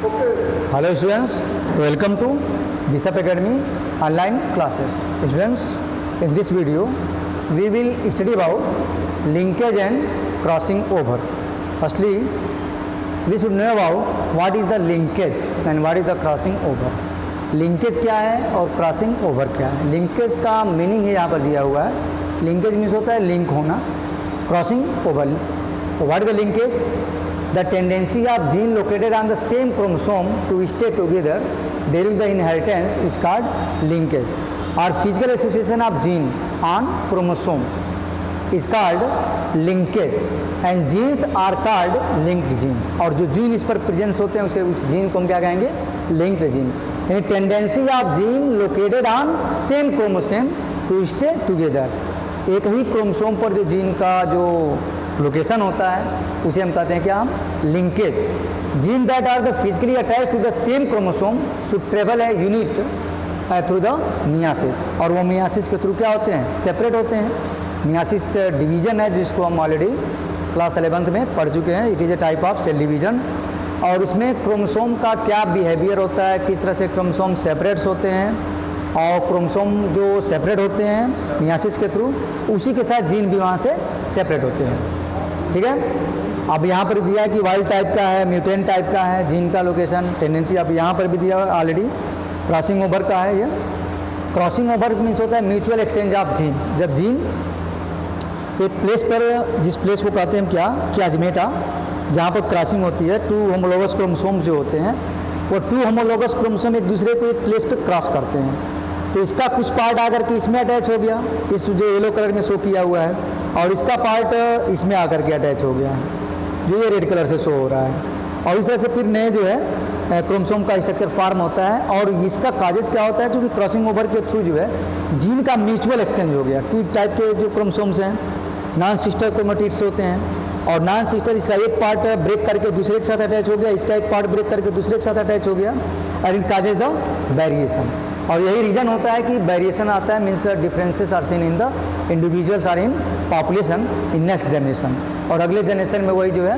Hello students, welcome to Bishop Academy online classes. Students, in this video we will study about linkage and crossing over. Firstly, we should know about what is the linkage and what is the crossing over. Linkage क्या है और crossing over क्या है. Linkage का meaning है यहाँ पर दिया हुआ है. लिंकेज मीन्स होता है लिंक होना. क्रॉसिंग ओवर, तो what is the linkage? The tendency of gene located on the same chromosome to stay together during the inheritance is called linkage. और physical association of gene on chromosome is called linkage and genes are called linked gene. और जो gene इस पर presence होते हैं उस gene को हम क्या कहेंगे? Linked gene. यानी tendency of gene located on same chromosome to stay together. एक ही क्रोमोसोम पर जो जीन का जो लोकेशन होता है उसे हम कहते हैं क्या? हम linkage. Gene that are the physically attach to the same chromosome should travel a unit through the meiosis. और वो मियासिस के थ्रू क्या होते हैं? सेपरेट होते हैं. मियासिस डिवीजन है जिसको हम ऑलरेडी क्लास 11th में पढ़ चुके हैं. It is a type of cell division. और उसमें क्रोमोसोम का क्या बिहेवियर होता है, किस तरह से क्रोमोसोम सेपरेट्स होते हैं, और क्रोमोसोम जो सेपरेट होते हैं मियासिस के थ्रू उसी के साथ जीन भी वहाँ से सेपरेट होते हैं. ठीक है. अब यहाँ पर दिया है कि वाइल्ड टाइप का है, म्यूटेंट टाइप का है, जीन का लोकेशन टेंडेंसी. अब यहाँ पर भी दिया है ऑलरेडी. क्रॉसिंग ओवर का है ये. क्रॉसिंग ओवर मीन्स होता है म्यूचुअल एक्सचेंज ऑफ जीन. जब जीन एक प्लेस पर, जिस प्लेस को कहते हैं हम क्या? क्याजमेटा, जहाँ पर क्रॉसिंग होती है, टू होमोलोगस क्रोमोसोम्स जो होते हैं वो टू होमोलोगस क्रोमोसोम एक दूसरे को एक प्लेस पे क्रॉस करते हैं. तो इसका कुछ पार्ट आकर के इसमें अटैच हो गया, इस जो येलो कलर में शो किया हुआ है, और इसका पार्ट इसमें आकर के अटैच हो गया है जो ये रेड कलर से शो हो रहा है. और इस तरह से फिर नए जो है क्रोमोसोम का स्ट्रक्चर फॉर्म होता है. और इसका काजेज क्या होता है? क्योंकि क्रॉसिंग ओवर के थ्रू जो है जीन का म्यूचुअल एक्सचेंज हो गया. टू टाइप के जो क्रोमोसोम्स हैं नॉन सिस्टर क्रोमेटिड्स होते हैं, और नॉन सिस्टर इसका एक पार्ट ब्रेक करके दूसरे के साथ अटैच हो गया, इसका एक पार्ट ब्रेक करके दूसरे के साथ अटैच हो गया, और इट काजेज द वेरिएशन. और यही रीज़न होता है कि वेरिएशन आता है, means differences are seen in the individuals are in population in next generation. और अगले जनरेशन में वही जो है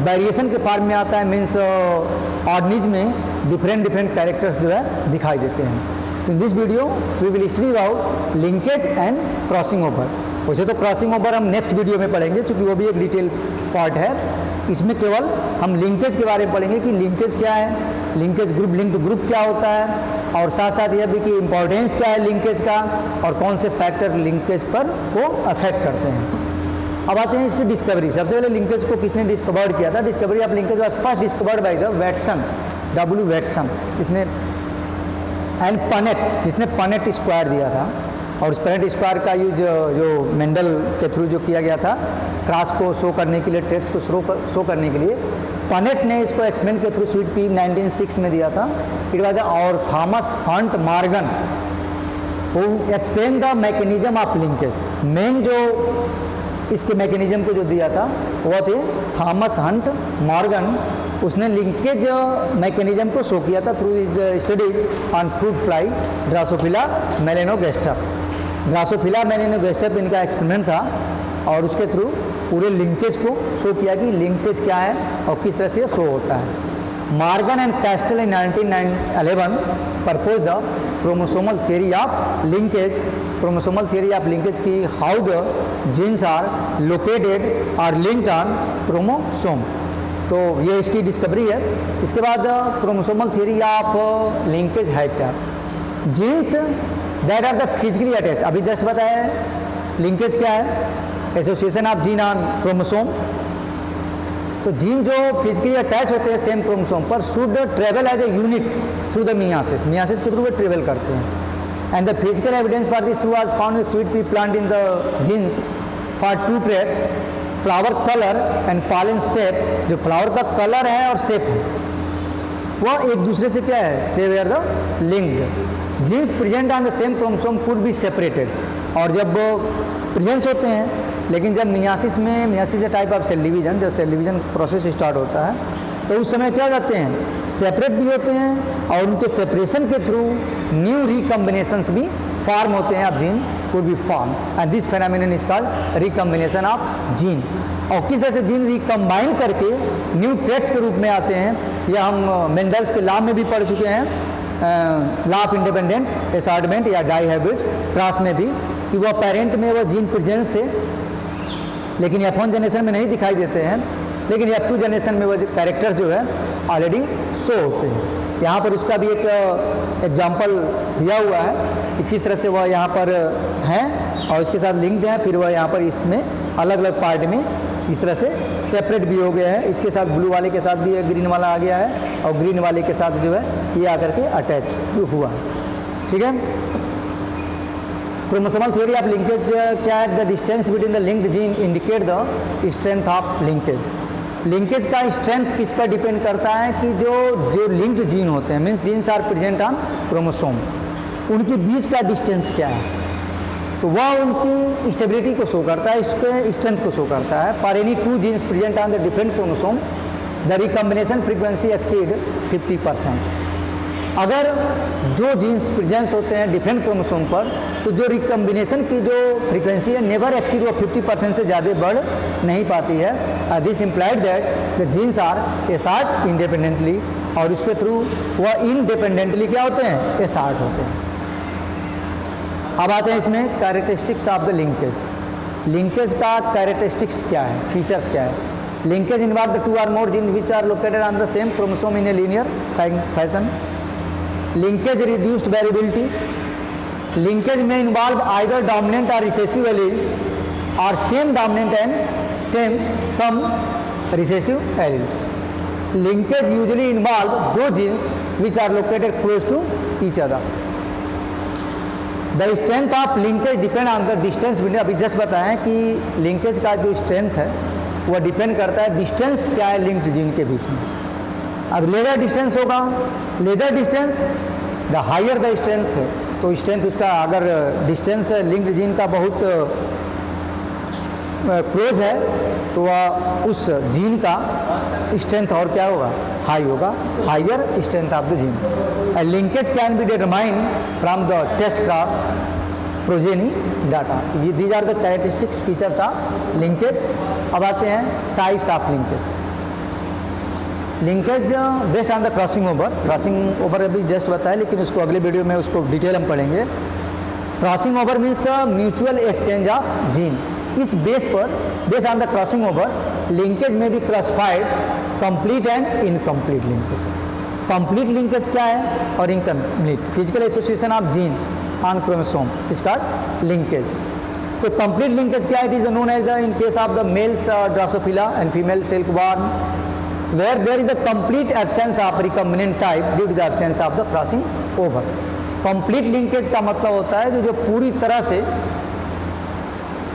वेरिएशन के फॉर्म में आता है, मीन्स ऑर्गेनिज्म में डिफरेंट कैरेक्टर्स जो है दिखाई देते हैं. तो in this video we will study about linkage and crossing over. वैसे तो क्रॉसिंग ओवर हम नेक्स्ट वीडियो में पढ़ेंगे क्योंकि वो भी एक डिटेल पार्ट है. इसमें केवल हम लिंकेज के बारे में पढ़ेंगे कि लिंकेज क्या है, लिंकेज ग्रुप, लिंक्ड ग्रुप क्या होता है, और साथ साथ यह भी कि इम्पोर्टेंस क्या है लिंकेज का, और कौन से फैक्टर लिंकेज पर को अफेक्ट करते हैं. अब आते हैं इसकी डिस्कवरी. सबसे पहले लिंकेज को किसने डिस्कवर्ड किया था? Discovery of linkage was first discovered by the Watson, W. Watson. इसने एंड पनेट, जिसने पनेट स्क्वायर दिया था. और उस पनेट स्क्वायर का यूज जो मेंडल के थ्रू जो किया गया था क्रॉस को शो करने के लिए, ट्रेड्स को शो करने के लिए, पनेट ने इसको एक्सपेरिमेंट के थ्रू स्वीट पी 1906 में दिया था. इट वाज और Thomas Hunt Morgan who explain the mechanism of linkage. Main जो इसके मैकेनिज्म को जो दिया था वो थे थॉमस हंट मॉर्गन. उसने लिंकेज मैकेनिज्म को शो किया था through is studies on fruit fly drosophila melanogaster. Drosophila melanogaster पे इनका एक्सपेरिमेंट था, और उसके थ्रू पूरे लिंकेज को शो किया कि लिंकेज क्या है और किस तरह से शो होता है. Morgan and Castle in 1911 propose the chromosomal theory of linkage. Chromosomal theory of linkage की how the genes are located और लिंक्ड ऑन क्रोमोसोम. तो ये इसकी डिस्कवरी है. इसके बाद क्रोमोसोमल थियरी ऑफ लिंकेज है क्या? Genes that are the physically attach. अभी जस्ट बताया लिंकेज क्या है? Association of gene on chromosome. तो जीन जो फिजिकली अटैच होते हैं सेम क्रोमोसोम पर should travel as a unit through the meiosis. Meiosis के थ्रू वो ट्रेवल करते हैं. And the physical evidence for this was found in sweet pea plant in the genes for two traits, flower colour and pollen shape. जो flower का colour है और shape है वह एक दूसरे से क्या है? They were the linked. Genes present on the same chromosome could be separated. और जब प्रेजेंस होते हैं, लेकिन जब मियासिस में, meiosis a type of cell division, जब सेल डिवीजन प्रोसेस स्टार्ट होता है तो उस समय क्या करते हैं? सेपरेट भी होते हैं, और उनके सेपरेशन के थ्रू न्यू रिकम्बिनेशंस भी फॉर्म होते हैं of gene could be formed, and this phenomenon is called recombination of gene. और किस तरह से जीन रिकम्बाइन करके न्यू ट्रेट्स के रूप में आते हैं, यह हम मेंडल्स के लॉ में भी पढ़ चुके हैं, लॉ ऑफ इंडिपेंडेंट असॉर्टमेंट या डाई हाइब्रिड क्रॉस में भी, कि वह पेरेंट में वह जीन प्रेजेंस थे लेकिन F1 जनरेशन में नहीं दिखाई देते हैं, लेकिन F2 जनरेशन में वह कैरेक्टर्स जो है ऑलरेडी शो होते हैं। यहाँ पर उसका भी एक एग्जाम्पल दिया हुआ है कि किस तरह से वह यहाँ पर हैं और इसके साथ लिंक्ड हैं, फिर वह यहाँ पर इसमें अलग अलग पार्ट में इस तरह से सेपरेट भी हो गया है। इसके साथ ब्लू वाले के साथ भी ग्रीन वाला आ गया है और ग्रीन वाले के साथ जो है ये आकर के अटैच हुआ। ठीक है, क्रोमोसोमल थ्योरी ऑफ लिंकेज क्या है? The distance between the linked gene indicate the strength of linkage. Linkage का स्ट्रेंथ किस पर डिपेंड करता है कि जो लिंक्ड जीन होते हैं, means genes are present on chromosome, उनके बीच का डिस्टेंस क्या है, तो वह उनकी स्टेबिलिटी को शो करता है, इसके स्ट्रेंथ को शो करता है। For any two jeans present on the different chromosome the recombination frequency exceed 50%। अगर दो जीन्स प्रेजेंस होते हैं डिफरेंट क्रोमोसोम पर, तो जो रिकम्बिनेशन की जो फ्रीक्वेंसी है नेवर एक्सीड, वो 50% से ज़्यादा बढ़ नहीं पाती है। This implied that the genes are assort independently, और उसके थ्रू वह इंडिपेंडेंटली क्या होते हैं? एसार्ट होते हैं। अब आते हैं इसमें characteristics of the linkage. Linkage का कैरेक्टरिस्टिक्स क्या है, फीचर्स क्या है? Linkage involve the two or more gene which are located on the same chromosome in a linear fashion. Linkage reduced variability. Linkage में इन्वॉल्व आइदर डोमिनेंट और recessive alleles और same dominant and some recessive alleles. Linkage usually involve दो genes which are located close to each other. The strength of linkage depend on the distance between, अभी just बताएं कि linkage का जो strength है वह depend करता है डिस्टेंस क्या है लिंक्ड जीन के बीच में। अब लेजर डिस्टेंस होगा, lesser distance the higher the strength, तो स्ट्रेंथ उसका अगर डिस्टेंस लिंक्ड जीन का बहुत क्लोज है तो वह उस जीन का स्ट्रेंथ और क्या होगा? हाई होगा, higher strength of the gene. Linkage can be determined from the test cross progeny data. ये these are the characteristics features of linkage. अब आते हैं types of linkage. Linkage based on the crossing over. Crossing over अभी just बताया, लेकिन उसको अगले video में उसको डिटेल हम पढ़ेंगे। Crossing over means mutual exchange of gene. इस बेस पर, based on the crossing over, linkage में भी classified complete and incomplete linkage. Complete linkage क्या है और incomplete? Physical association of gene on chromosome is called linkage. तो complete linkage क्या है? It is known as the in case of the males Drosophila and female silkworm where there is a complete absence of recombinant type due to the absence of the crossing over। complete linkage का मतलब होता है कि जो पूरी तरह से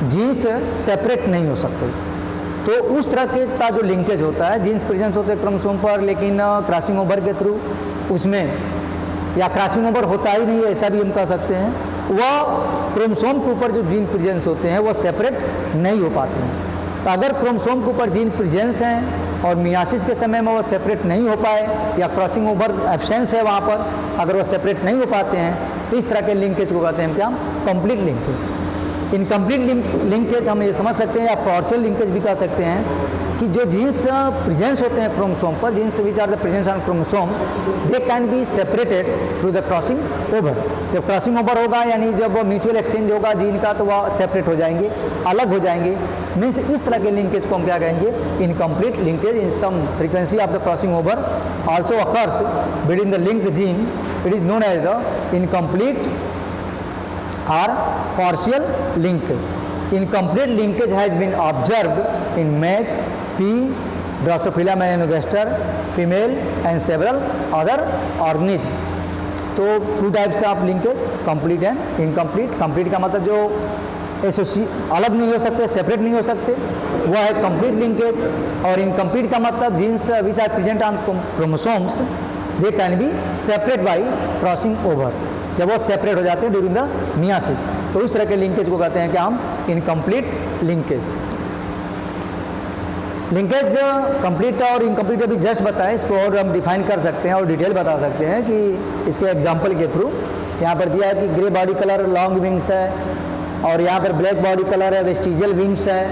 jeans separate नहीं हो सकते, तो उस तरह के का जो लिंकेज होता है, जीन्स प्रेजेंस होते हैं क्रोमोसोम पर लेकिन क्रॉसिंग ओवर के थ्रू उसमें, या क्रॉसिंग ओवर होता ही नहीं, ऐसा भी हम कह सकते हैं, वह क्रोमोसोम के ऊपर जो जीन प्रेजेंस होते हैं वह सेपरेट नहीं हो पाते हैं। तो अगर क्रोमोसोम के ऊपर जीन प्रेजेंस हैं और मियासिस के समय में वो सेपरेट नहीं हो पाए, या क्रॉसिंग ओवर एब्सेंस है वहाँ पर, अगर वो सेपरेट नहीं हो पाते हैं, तो इस तरह के लिंकेज को कहते हैं क्या? Complete linkage. इनकम्प्लीट लिंकेज हम ये समझ सकते हैं, या पार्शियल लिंकेज भी कह सकते हैं, कि जो जीन्स प्रेजेंस होते हैं क्रोमोसोम पर, genes which are the presence on chromosome, they can be separated through the crossing over. जब क्रॉसिंग ओवर होगा यानी जब म्यूचुअल एक्सचेंज होगा जीन का, तो वह सेपरेट हो जाएंगे, अलग हो जाएंगे। मीन्स इस तरह के लिंकेज को हम क्या कहेंगे? Incomplete linkage. In some frequency of the crossing over also occurs between the linked gene, it is known as the incomplete or partial linkage. Incomplete linkage has been observed in maize, pea, Drosophila melanogaster, female and several other organisms. तो two types of linkage, complete and incomplete. Complete का मतलब जो अलग नहीं हो सकते, separate नहीं हो सकते, वह है कंप्लीट लिंकेज। और इनकम्प्लीट का मतलब genes which are present on chromosomes they can be separate by crossing over, जब वो सेपरेट हो जाते हैं ड्यूरिंग द मियासिस, तो उस तरह के लिंकेज को कहते हैं कि हम इनकम्प्लीट लिंकेज। लिंकेज कंप्लीट और इनकम्प्लीट अभी जस्ट बताएं, इसको और हम डिफाइन कर सकते हैं और डिटेल बता सकते हैं कि इसके एग्जांपल के थ्रू। यहाँ पर दिया है कि grey body colour long wings है, और यहाँ पर ब्लैक बॉडी कलर है वेस्टिजियल विंग्स है,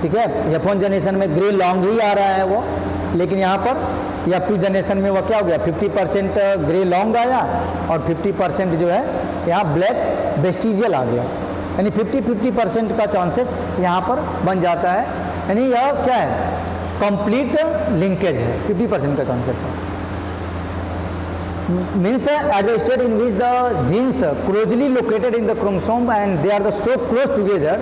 ठीक है। F1 जनरेशन में ग्रे लॉन्ग ही आ रहा है वो, लेकिन यहाँ पर F2 जनरेशन में वो क्या हो गया, 50% ग्रे लॉन्ग आया और 50% जो है यहाँ ब्लैक वेस्टिजियल आ गया, यानी 50% का चांसेस यहाँ पर बन जाता है, यानी यह क्या है, कंप्लीट लिंकेज है, 50% का चांसेस है। Means at the state in which the genes closely located in the chromosome and they are the so close together,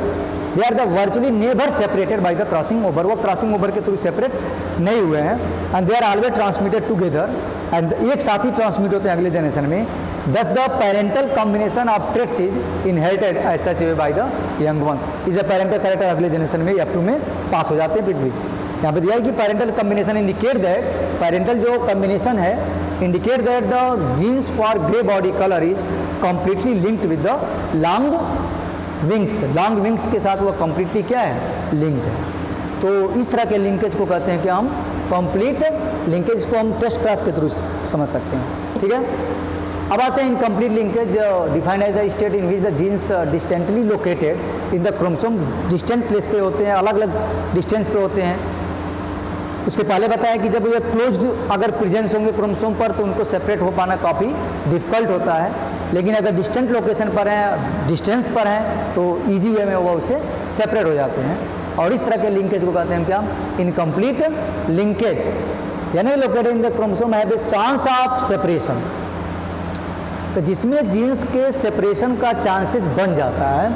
they are the virtually never separated by the crossing over, वो crossing over के through separate नहीं हुए हैं, and they are always transmitted together, and एक साथ ही transmit होते हैं अगले जनरेशन में। Thus the parental combination of traits is inherited as such way by the young ones, इस पेरेंटल कैरेक्टर अगले जनरेशन में F2 में पास हो जाते हैं फिर भी। यहाँ पे दिया है कि parental combination indicate that, parental जो कम्बिनेशन है indicate that the genes for grey body colour is completely linked with the long wings, long wings के साथ वो कम्प्लीटली क्या है, लिंक्ड है। तो इस तरह के लिंकेज को कहते हैं कि हम कंप्लीट लिंकेज को हम टेस्ट क्लास के थ्रू समझ सकते हैं, ठीक है। अब आते हैं incomplete linkage, defined as the state in which the genes distantly located in the chromosome, distant place पे होते हैं, अलग अलग डिस्टेंस पे होते हैं। उसके पहले बताया कि जब ये क्लोज्ड अगर प्रेजेंस होंगे क्रोमोसोम पर तो उनको सेपरेट हो पाना काफ़ी डिफ़िकल्ट होता है, लेकिन अगर डिस्टेंट लोकेशन पर हैं, डिस्टेंस पर हैं, तो इजी वे में वो उससे सेपरेट हो जाते हैं। और इस तरह के लिंकेज को कहते हैं क्या, इनकम्प्लीट लिंकेज, यानी located in the chromosome have a chance of separation, तो जिसमें जीन्स के सेपरेशन का चांसेस बन जाता है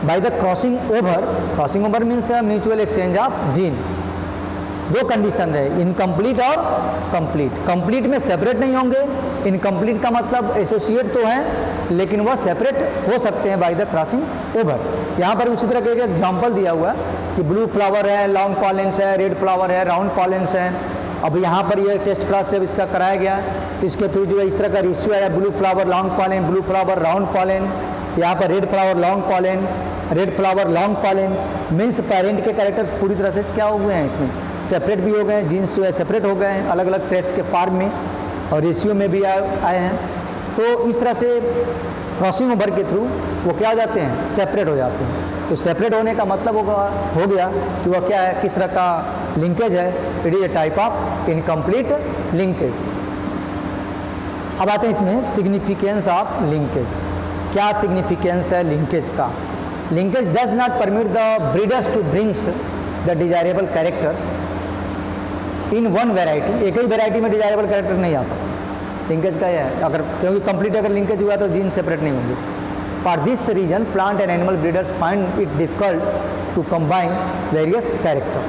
by the crossing over. Crossing over means mutual exchange of gene. दो कंडीशन है, इनकम्प्लीट और कंप्लीट। कंप्लीट में सेपरेट नहीं होंगे, इनकम्प्लीट का मतलब एसोसिएट तो हैं लेकिन वह सेपरेट हो सकते हैं बाय द क्रॉसिंग ओवर। यहाँ पर उसी तरह का एक एग्जाम्पल दिया हुआ है कि ब्लू फ्लावर है, लॉन्ग पॉलेंस है, रेड फ्लावर है, राउंड पॉलेंस है। अब यहाँ पर ये टेस्ट क्लास जब इसका कराया गया तो इसके थ्रू जो है इस तरह का रेशियो आया, blue flower long pollen, blue flower round pollen, यहाँ पर red flower long pollen, red flower long pollen. Means parent के कैरेक्टर्स पूरी तरह से क्या हो गए हैं, इसमें सेपरेट भी हो गए हैं, जीन्स जो है सेपरेट हो गए हैं अलग अलग ट्रेट्स के फॉर्म में और रेशियो में भी आए हैं। तो इस तरह से क्रॉसिंग ओवर के थ्रू वो क्या हो जाते हैं, सेपरेट हो जाते हैं। तो सेपरेट होने का मतलब हो गया कि वह क्या है, किस तरह का लिंकेज है, it is a type of incomplete linkage. अब आते हैं इसमें सिग्निफिकेंस ऑफ लिंकेज। क्या सिग्निफिकेंस है लिंकेज का? Linkage does not permit the breeders to brings the desirable characters in one variety. एक ही वेराइटी में डिजायरेबल कैरेक्टर नहीं आ सकता। लिंकेज का यह है, अगर क्योंकि कंप्लीट अगर लिंकेज हुआ तो जीन सेपरेट नहीं होंगे। For this reason plant and animal breeders find it difficult to combine various character.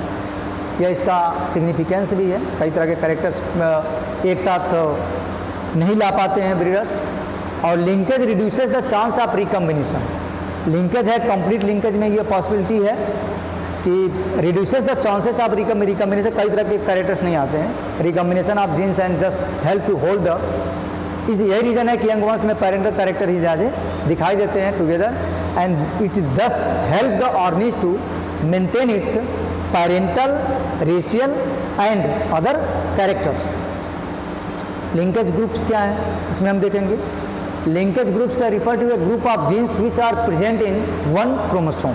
यह इसका सिग्निफिकेंस भी है, कई तरह के कैरेक्टर्स एक साथ नहीं ला पाते हैं ब्रीडर्स। और linkage reduces the chance of recombination. Linkage है, कंप्लीट लिंकेज में ये पॉसिबिलिटी है कि reduces the chances of recombination, कई तरह के कैरेक्टर्स नहीं आते हैं, recombination of genes and just help to hold the. इस यही रीज़न है कि यंग वंस में पेरेंटल कैरेक्टर ही ज़्यादा दिखाई देते हैं together, and it does help the organism to maintain its parental, racial and other characters. Linkage groups क्या हैं इसमें हम देखेंगे। Linkage groups refer to a group of genes which are present in one chromosome,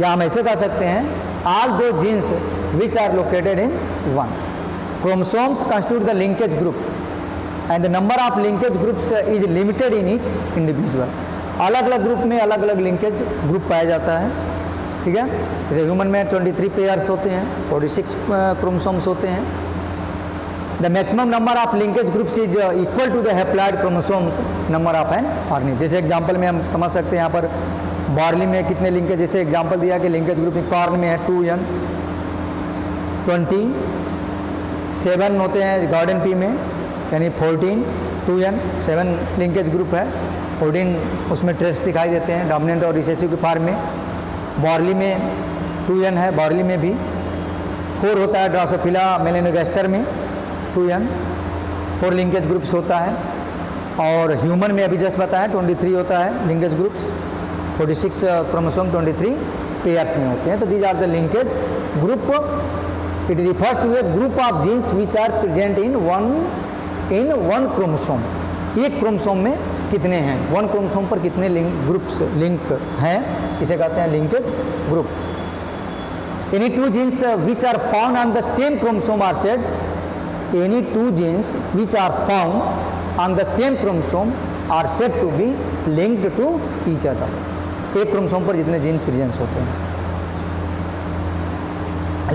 या हम ऐसे कह सकते हैं all the genes which are located in one chromosomes constitute the linkage group and the number of linkage groups is limited in each individual. अलग अलग group में अलग अलग लिंकेज ग्रुप पाया जाता है, ठीक है। जैसे ह्यूमन में 23 पेयर्स होते हैं, 46 क्रोमोसोम्स होते हैं। The maximum number of linkage groups is equal to the haploid chromosomes number of an organism. जैसे एग्जांपल में हम समझ सकते हैं यहाँ पर बार्ली में कितने लिंकेज, जैसे एग्जांपल दिया कि लिंकेज ग्रुप कॉर्न में है 2n, 27 होते हैं गार्डन पी में, यानी 14, 2n 7 लिंकेज ग्रुप है, 14 उसमें ट्रेस दिखाई देते हैं डोमिनेंट और रिसेसिव के फॉर्म में। बार्ली में 2n है, बार्ली में भी 4 होता है, ड्रोसोफिला मेलेनोगास्टर में 2n 4 लिंकेज ग्रुप्स होता है। और ह्यूमन में अभी जस्ट बताया 23 होता है लिंकेज ग्रुप्स, 46 क्रोमोसोम 23 पेयर्स में होते हैं। तो these are the linkage group. It refers to a group of genes which are present in one chromosome. एक क्रोमोसोम में कितने हैं, वन क्रोमोसोम पर कितने ग्रुप्स लिंक हैं, इसे कहते हैं linkage group. Any two genes which are found on the same chromosome are said, any two genes which are found on the same chromosome are said to be linked to each other. एक chromosome पर जितने gene presence होते हैं.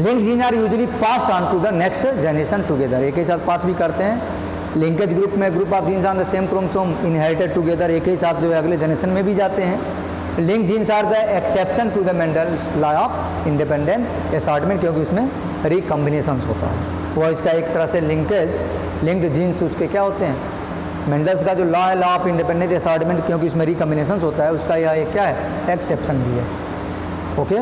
Link gene are usually passed on to the next generation together. एक ही साथ pass भी करते हैं. लिंकेज ग्रुप में group of genes on the same chromosome inherited together, एक ही साथ जो है अगले जनरेशन में भी जाते हैं. Link genes are the exception to the Mendel's law of independent assortment, क्योंकि उसमें रिकॉम्बिनेशंस होता है. वो इसका एक तरह से लिंक्ड जीन्स उसके क्या होते हैं, मेंडल्स का जो लॉ है, लॉ ऑफ इंडिपेंडेंट असॉर्टमेंट, क्योंकि उसमें रिकॉम्बिनेशंस होता है, उसका यह एक क्या है, एक्सेप्शन भी है. Okay,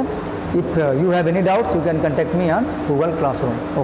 if you have any doubts you can contact me on Google classroom. Okay.